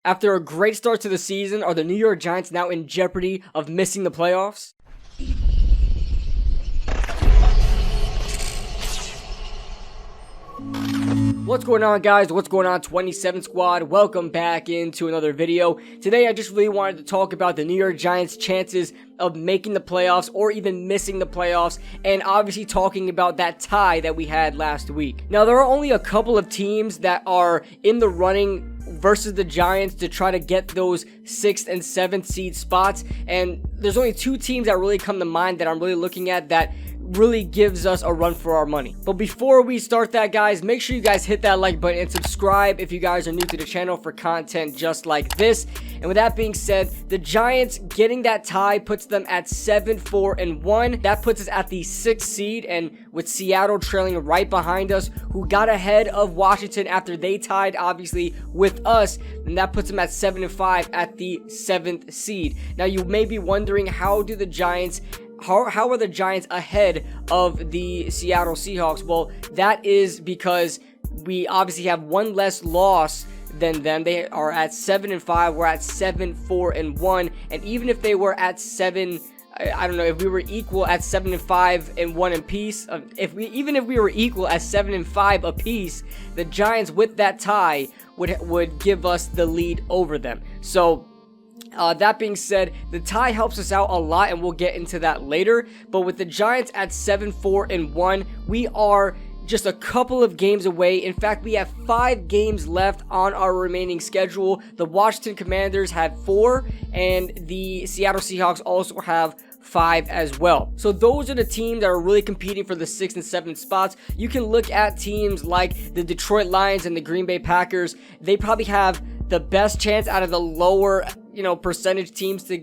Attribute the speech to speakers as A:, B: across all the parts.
A: After a great start to the season, are the New York Giants now in jeopardy of missing the playoffs? What's going on, guys? What's going on, 27 Squad? Welcome back into another video. Today, I just really wanted to talk about the New York Giants' chances of making the playoffs or even missing the playoffs, and obviously talking about that tie that we had last week. Now, there are only a couple of teams that are in the running versus the Giants to try to get those 6th and 7th seed spots, and there's only two teams that really come to mind that I'm really looking at that really gives us a run for our money. But before we start that, guys, make sure you guys hit that like button and subscribe if you guys are new to the channel for content just like this. And with that being said, the Giants getting that tie puts them at 7-4-1. That puts us at the 6th seed, and with Seattle trailing right behind us, who got ahead of Washington after they tied obviously with us, and that puts them at 7-5 at the 7th seed. Now you may be wondering, how are the Giants ahead of the Seattle Seahawks? Well, that is because we obviously have one less loss than them. They are at 7-5. We're at 7-4-1. And even if they were at I don't know, if we were equal at 7-5-1 apiece, even if we were equal at 7-5 apiece, the Giants with that tie would give us the lead over them. So that being said, the tie helps us out a lot, and we'll get into that later. But with the Giants at 7-4-1, we are just a couple of games away. In fact, we have 5 games left on our remaining schedule. The Washington Commanders have 4, and the Seattle Seahawks also have 5 as well. So those are the teams that are really competing for the 6th and 7th spots. You can look at teams like the Detroit Lions and the Green Bay Packers. They probably have the best chance out of the lower, percentage teams to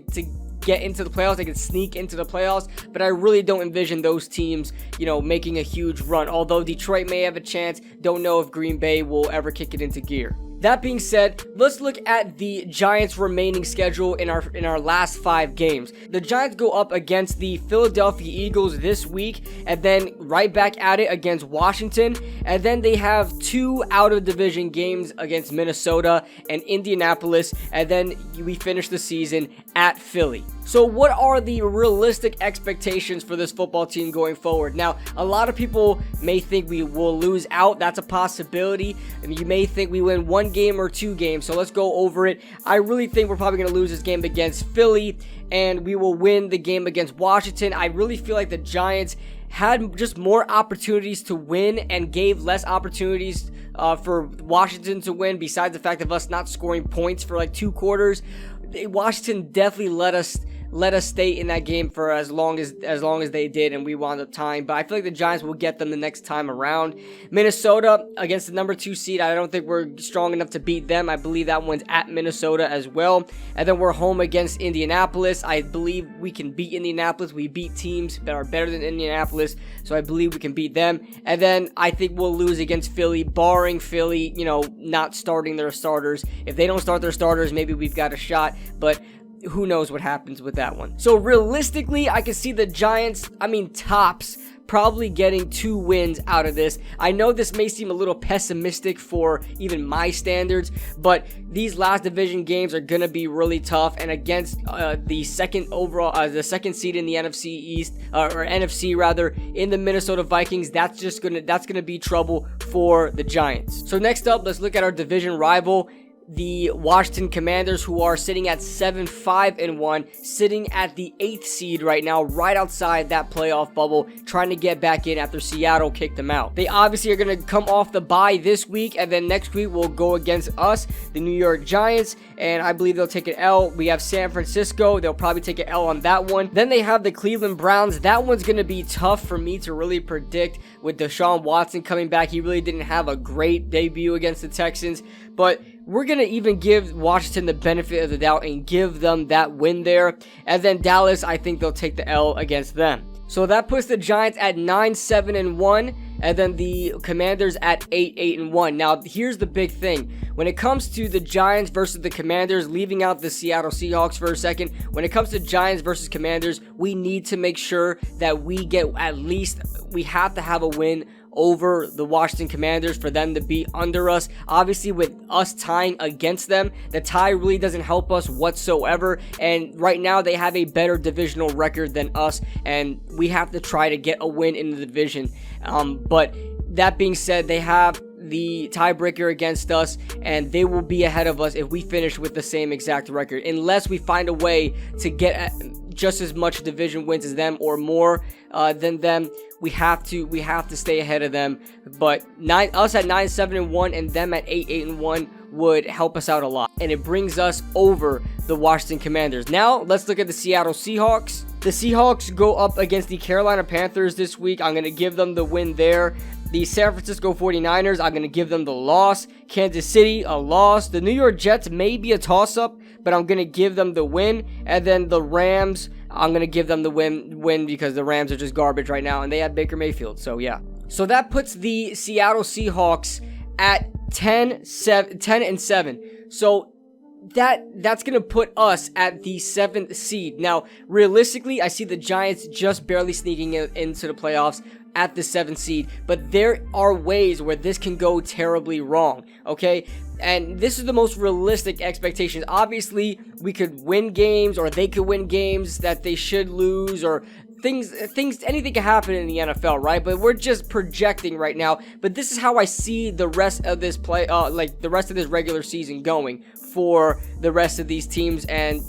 A: get into the playoffs. They can sneak into the playoffs, but I really don't envision those teams, making a huge run. Although Detroit may have a chance, don't know if Green Bay will ever kick it into gear. That being said, let's look at the Giants' remaining schedule in our last 5 games. The Giants go up against the Philadelphia Eagles this week, and then right back at it against Washington, and then they have 2 out-of-division games against Minnesota and Indianapolis, and then we finish the season at Philly. So what are the realistic expectations for this football team going forward? Now, a lot of people may think we will lose out. That's a possibility. You may think we win 1 game or 2 games. So let's go over it. I really think we're probably going to lose this game against Philly, and we will win the game against Washington. I really feel like the Giants had just more opportunities to win and gave less opportunities for Washington to win, besides the fact of us not scoring points for like 2 quarters. Washington definitely let us stay in that game for as long as they did, and we wound up tying. But I feel like the Giants will get them the next time around. Minnesota against the number 2 seed, I don't think we're strong enough to beat them. I believe that one's at Minnesota as well. And then we're home against Indianapolis. I believe we can beat Indianapolis. We beat teams that are better than Indianapolis, so I believe we can beat them. And then I think we'll lose against Philly, barring Philly, not starting their starters. If they don't start their starters, maybe we've got a shot, but who knows what happens with that one. So realistically, I can see the Giants, tops, probably getting 2 wins out of this. I know this may seem a little pessimistic for even my standards, but these last division games are going to be really tough, and against the second seed in the NFC East, or NFC rather, in the Minnesota Vikings, that's going to be trouble for the Giants. So next up, let's look at our division rival, the Washington Commanders, who are sitting at 7-5-1, sitting at the 8th seed right now, right outside that playoff bubble, trying to get back in after Seattle kicked them out. They obviously are going to come off the bye this week, and then next week will go against us, the New York Giants, and I believe they'll take an L. We have San Francisco. They'll probably take an L on that one. Then they have the Cleveland Browns. That one's going to be tough for me to really predict with Deshaun Watson coming back. He really didn't have a great debut against the Texans, but we're going to even give Washington the benefit of the doubt and give them that win there. And then Dallas, I think they'll take the L against them. So that puts the Giants at 9-7-1, and then the Commanders at 8-8-1. Now, here's the big thing. When it comes to the Giants versus the Commanders, leaving out the Seattle Seahawks for a second, when it comes to Giants versus Commanders, we need to make sure that we have to have a win over the Washington Commanders, for them to be under us. Obviously, with us tying against them, the tie really doesn't help us whatsoever, and right now they have a better divisional record than us, and we have to try to get a win in the division. But that being said, they have the tiebreaker against us, and they will be ahead of us if we finish with the same exact record, unless we find a way to get just as much division wins as them or more than them. We have to stay ahead of them. But us at 9-7-1 and them at 8-8-1 would help us out a lot, and it brings us over the Washington Commanders. Now let's look at the Seattle Seahawks. The Seahawks go up against the Carolina Panthers this week. I'm going to give them the win there. The San Francisco 49ers, I'm going to give them the loss. Kansas City, a loss. The New York Jets may be a toss-up, but I'm going to give them the win. And then the Rams, I'm going to give them the win because the Rams are just garbage right now, and they have Baker Mayfield. So, yeah. So, that puts the Seattle Seahawks at 10-7. So, that's going to put us at the 7th seed. Now, realistically, I see the Giants just barely sneaking into the playoffs at the 7th seed, but there are ways where this can go terribly wrong, okay? And this is the most realistic expectations. Obviously, we could win games, or they could win games that they should lose, or anything can happen in the NFL, right? But we're just projecting right now. But this is how I see the rest of this the rest of this regular season going for the rest of these teams, and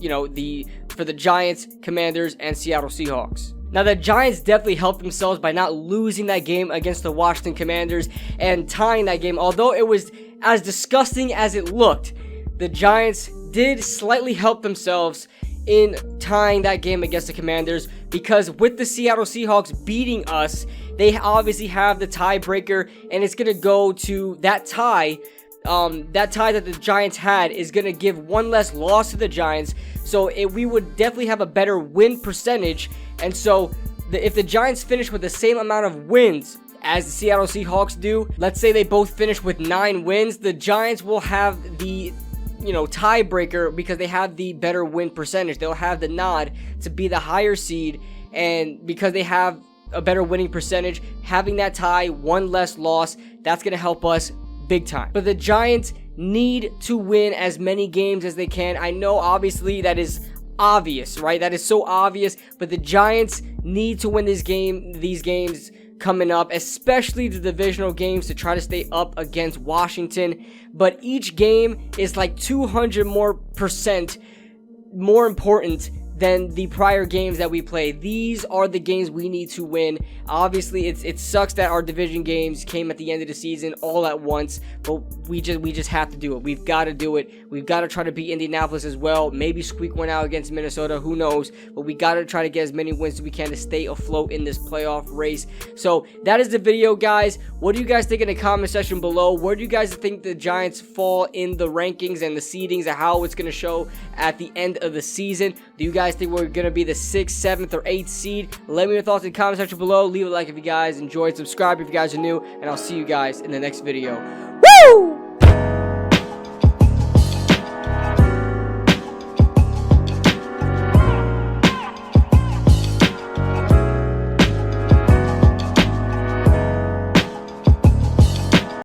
A: for the Giants, Commanders, and Seattle Seahawks. Now, the Giants definitely helped themselves by not losing that game against the Washington Commanders and tying that game. Although it was as disgusting as it looked, the Giants did slightly help themselves in tying that game against the Commanders, because with the Seattle Seahawks beating us, they obviously have the tiebreaker, and it's going to go to that tie. That tie that the Giants had is going to give one less loss to the Giants, so we would definitely have a better win percentage. And so if the Giants finish with the same amount of wins as the Seattle Seahawks do, let's say they both finish with 9 wins, the Giants will have the tiebreaker because they have the better win percentage. They'll have the nod to be the higher seed, and because they have a better winning percentage, having that tie, one less loss, that's going to help us big time. But the Giants need to win as many games as they can. I know obviously that is obvious, right? That is so obvious, but the Giants need to win these games coming up, especially the divisional games, to try to stay up against Washington. But each game is like 200% more important than the prior games that we played. These are the games we need to win. Obviously, it sucks that our division games came at the end of the season all at once, but we just have to do it. We've got to do it. We've got to try to beat Indianapolis as well. Maybe squeak one out against Minnesota. Who knows? But we got to try to get as many wins as we can to stay afloat in this playoff race. So that is the video, guys. What do you guys think in the comment section below? Where do you guys think the Giants fall in the rankings and the seedings, and how it's going to show at the end of the season? Do you guys think we're going to be the 6th, 7th, or 8th seed? Let me know your thoughts in the comment section below. Leave a like if you guys enjoyed. Subscribe if you guys are new. And I'll see you guys in the next video. Woo!